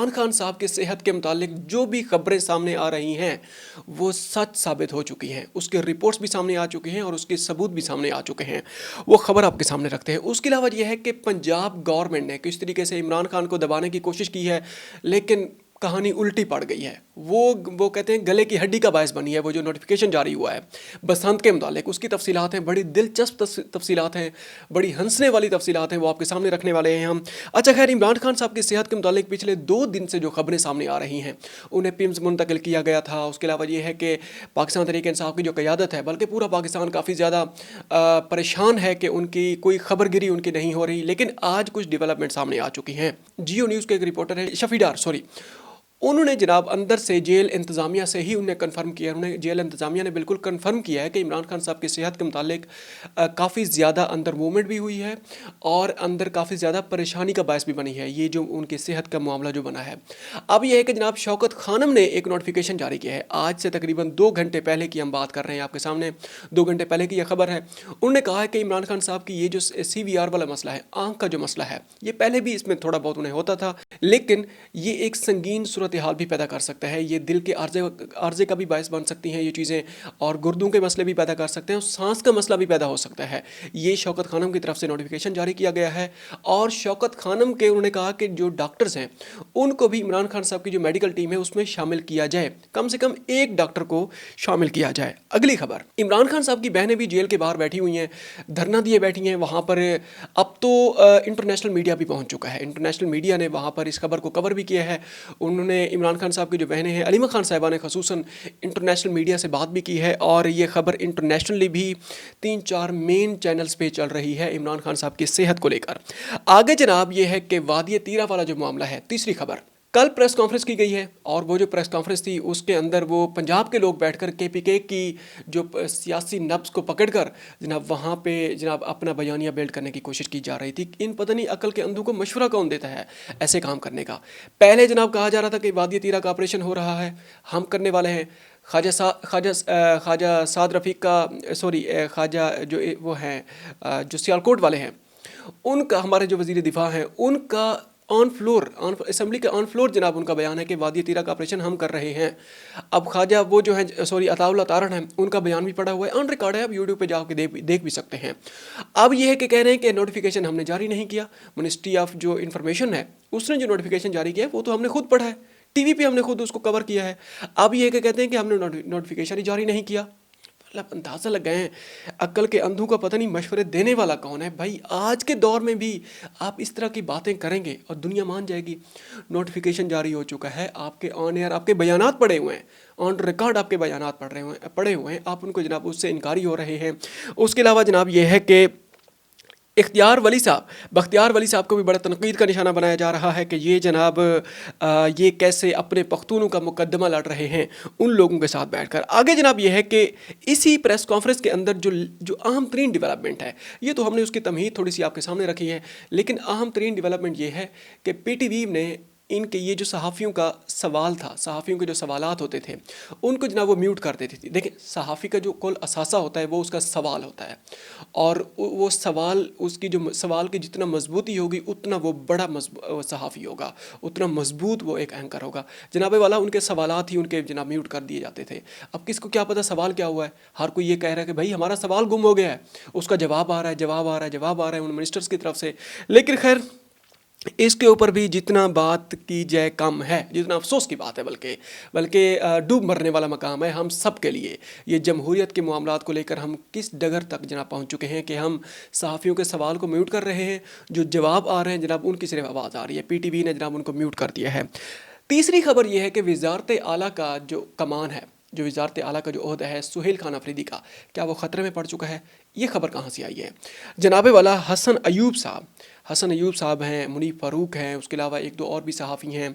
عمران خان صاحب کی صحت کے متعلق جو بھی خبریں سامنے آ رہی ہیں وہ سچ ثابت ہو چکی ہیں، اس کے رپورٹس بھی سامنے آ چکی ہیں اور اس کے ثبوت بھی سامنے آ چکے ہیں، وہ خبر آپ کے سامنے رکھتے ہیں۔ اس کے علاوہ یہ ہے کہ پنجاب گورنمنٹ نے کس طریقے سے عمران خان کو دبانے کی کوشش کی ہے، لیکن کہانی الٹی پڑ گئی ہے۔ وہ کہتے ہیں گلے کی ہڈی کا باعث بنی ہے۔ وہ جو نوٹیفیکیشن جاری ہوا ہے بسنت کے متعلق، اس کی تفصیلات ہیں، بڑی دلچسپ تفصیلات ہیں، بڑی ہنسنے والی تفصیلات ہیں، وہ آپ کے سامنے رکھنے والے ہیں ہم۔ اچھا خیر، عمران خان صاحب کی صحت کے متعلق پچھلے 2 دن سے جو خبریں سامنے آ رہی ہیں، انہیں پیمز منتقل کیا گیا تھا۔ اس کے علاوہ یہ ہے کہ پاکستان تحریک انصاف کی جو قیادت ہے، بلکہ پورا پاکستان کافی زیادہ پریشان ہے کہ ان کی کوئی خبر گیری ان کی نہیں ہو رہی، لیکن آج کچھ ڈیولپمنٹ سامنے آ چکی ہیں۔ جیو نیوز کے ایک رپورٹر ہے شفیع ڈار، انہوں نے جناب اندر سے جیل انتظامیہ سے ہی انہیں کنفرم کیا، جیل انتظامیہ نے بالکل کنفرم کیا ہے کہ عمران خان صاحب کی صحت کے متعلق کافی زیادہ اندر موومنٹ بھی ہوئی ہے اور اندر کافی زیادہ پریشانی کا باعث بھی بنی ہے یہ جو ان کی صحت کا معاملہ جو بنا ہے۔ اب یہ ہے کہ جناب شوکت خانم نے ایک نوٹیفیکیشن جاری کیا ہے، آج سے تقریباً 2 گھنٹے پہلے کی ہم بات کر رہے ہیں، آپ کے سامنے 2 گھنٹے پہلے کی یہ خبر ہے۔ انہوں نے کہا ہے کہ عمران خان صاحب کی یہ جو CVR والا مسئلہ ہے، آنکھ کا جو مسئلہ ہے، یہ پہلے بھی اس میں تھوڑا بہت انہیں ہوتا تھا، لیکن یہ ایک سنگین صورتحال بھی پیدا کر سکتا ہے، یہ دل کے عارضے کا بھی باعث بن سکتی ہیں یہ چیزیں، اور گردوں کے مسئلے بھی پیدا کر سکتے ہیں، اور سانس کا مسئلہ بھی پیدا ہو سکتا ہے۔ یہ شوکت خانم کی طرف سے نوٹیفیکیشن جاری کیا گیا ہے، اور شوکت خانم کے انہوں نے کہا کہ جو ڈاکٹرز ہیں ان کو بھی عمران خان صاحب کی جو میڈیکل ٹیم ہے اس میں شامل کیا جائے، کم سے کم ایک ڈاکٹر کو شامل کیا جائے۔ اگلی خبر، عمران خان صاحب کی بہنیں بھی جیل کے باہر بیٹھی ہوئی ہیں، دھرنا دیے بیٹھی ہیں وہاں پر۔ اب تو انٹرنیشنل میڈیا بھی پہنچ چکا ہے، انٹرنیشنل میڈیا نے وہاں پر اس خبر کو کور بھی کیا ہے۔ انہوں نے عمران خان صاحب کی جو بہنیں ہیں، علیمہ خان صاحبہ نے خصوصاً انٹرنیشنل میڈیا سے بات بھی کی ہے، اور یہ خبر انٹرنیشنلی بھی 3-4 مین چینلز پہ چل رہی ہے عمران خان صاحب کی صحت کو لے کر۔ آگے جناب یہ ہے کہ وادی تیرہ والا جو معاملہ ہے، تیسری خبر، کل پریس کانفرنس کی گئی ہے، اور وہ جو پریس کانفرنس تھی اس کے اندر وہ پنجاب کے لوگ بیٹھ کر KPK کی جو سیاسی نبض کو پکڑ کر جناب وہاں پہ جناب اپنا بیانیہ بیلڈ کرنے کی کوشش کی جا رہی تھی۔ ان پتہ نہیں عقل کے اندھوں کو مشورہ کون دیتا ہے ایسے کام کرنے کا۔ پہلے جناب کہا جا رہا تھا کہ وادی تیرہ کا آپریشن ہو رہا ہے، ہم کرنے والے ہیں۔ خواجہ سعد رفیق کا خواجہ جو وہ ہیں جو سیالکوٹ والے ہیں، ان کا، ہمارے جو وزیر دفاع ہیں، ان کا اسمبلی کے آن فلور جناب ان کا بیان ہے کہ وادی تیرہ کا آپریشن ہم کر رہے ہیں۔ اب خواجہ وہ جو ہیں عطاء اللہ تارڑ ہیں، ان کا بیان بھی پڑا ہوا ہے، آن ریکارڈ ہے، آپ یوٹیوب پہ جا کے دیکھ بھی سکتے ہیں۔ اب یہ ہے کہ کہہ رہے ہیں کہ نوٹیفیکیشن ہم نے جاری نہیں کیا، منسٹری آف جو انفارمیشن ہے اس نے جو نوٹیفیکیشن جاری کیا ہے وہ تو ہم نے خود پڑھا ہے، ٹی وی پہ ہم نے خود اس کو کور کیا ہے۔ اب یہ کہ کہتے ہیں کہ ہم نے نوٹیفیکیشن ہی جاری نہیں کیا۔ اندازہ لگ گئے ہیں عقل کے اندھوں کا پتہ نہیں مشورے دینے والا کون ہے بھائی۔ آج کے دور میں بھی آپ اس طرح کی باتیں کریں گے اور دنیا مان جائے گی۔ نوٹیفیکیشن جاری ہو چکا ہے، آپ کے آن ایئر آپ کے بیانات پڑے ہوئے ہیں، آن ریکارڈ آپ کے بیانات پڑے ہوئے ہیں، آپ ان کو جناب اس سے انکاری ہو رہے ہیں۔ اس کے علاوہ جناب یہ ہے کہ بختیار ولی صاحب کو بھی بڑا تنقید کا نشانہ بنایا جا رہا ہے کہ یہ جناب یہ کیسے اپنے پختونوں کا مقدمہ لڑ رہے ہیں ان لوگوں کے ساتھ بیٹھ کر۔ آگے جناب یہ ہے کہ اسی پریس کانفرنس کے اندر جو اہم ترین ڈیولپمنٹ ہے، یہ تو ہم نے اس کی تمہید تھوڑی سی آپ کے سامنے رکھی ہے، لیکن اہم ترین ڈیولپمنٹ یہ ہے کہ PTV نے ان کے یہ جو صحافیوں کا سوال تھا، صحافیوں کے جو سوالات ہوتے تھے ان کو جناب وہ میوٹ کر دیتی تھی۔ دیکھیں، صحافی کا جو کل اثاثہ ہوتا ہے وہ اس کا سوال ہوتا ہے، اور وہ سوال، اس کی جو سوال کی جتنا مضبوطی ہوگی اتنا وہ بڑا صحافی ہوگا، اتنا مضبوط وہ ایک اینکر ہوگا۔ جناب والا ان کے سوالات ہی ان کے جناب میوٹ کر دیے جاتے تھے۔ اب کس کو کیا پتہ سوال کیا ہوا ہے، ہر کوئی یہ کہہ رہا ہے کہ بھائی ہمارا سوال گم ہو گیا ہے، اس کا جواب آ رہا ہے ان منسٹرز کی طرف سے۔ لیکن خیر، اس کے اوپر بھی جتنا بات کی جائے کم ہے، جتنا افسوس کی بات ہے، بلکہ ڈوب مرنے والا مقام ہے ہم سب کے لیے۔ یہ جمہوریت کے معاملات کو لے کر ہم کس ڈگر تک جناب پہنچ چکے ہیں کہ ہم صحافیوں کے سوال کو میوٹ کر رہے ہیں، جو جواب آ رہے ہیں جناب ان کی صرف آواز آ رہی ہے، PTV نے جناب ان کو میوٹ کر دیا ہے۔ تیسری خبر یہ ہے کہ وزارت اعلیٰ کا جو کمان ہے، جو وزارت اعلیٰ کا جو عہدہ ہے سہیل خان آفریدی کا، کیا وہ خطرے میں پڑ چکا ہے؟ یہ خبر کہاں سے آئی ہے؟ جناب والا حسن ایوب صاحب ہیں، منیب فاروق ہیں، اس کے علاوہ 1-2 اور بھی صحافی ہیں۔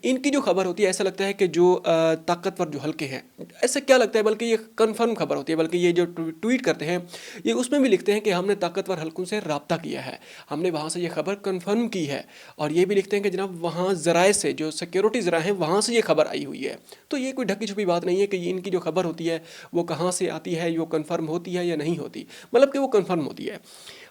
ان کی جو خبر ہوتی ہے ایسا لگتا ہے کہ جو طاقتور جو حلقے ہیں، ایسا کیا لگتا ہے، بلکہ یہ کنفرم خبر ہوتی ہے، بلکہ یہ جو ٹویٹ کرتے ہیں یہ اس میں بھی لکھتے ہیں کہ ہم نے طاقتور حلقوں سے رابطہ کیا ہے، ہم نے وہاں سے یہ خبر کنفرم کی ہے، اور یہ بھی لکھتے ہیں کہ جناب وہاں ذرائع سے، جو سیکیورٹی ذرائع ہیں وہاں سے یہ خبر آئی ہوئی ہے۔ تو یہ کوئی ڈھکی چھپی بات نہیں ہے کہ یہ ان کی جو خبر ہوتی ہے وہ کہاں سے آتی ہے، وہ کنفرم ہوتی ہے یا نہیں ہوتی، مطلب کہ وہ کنفرم ہوتی ہے۔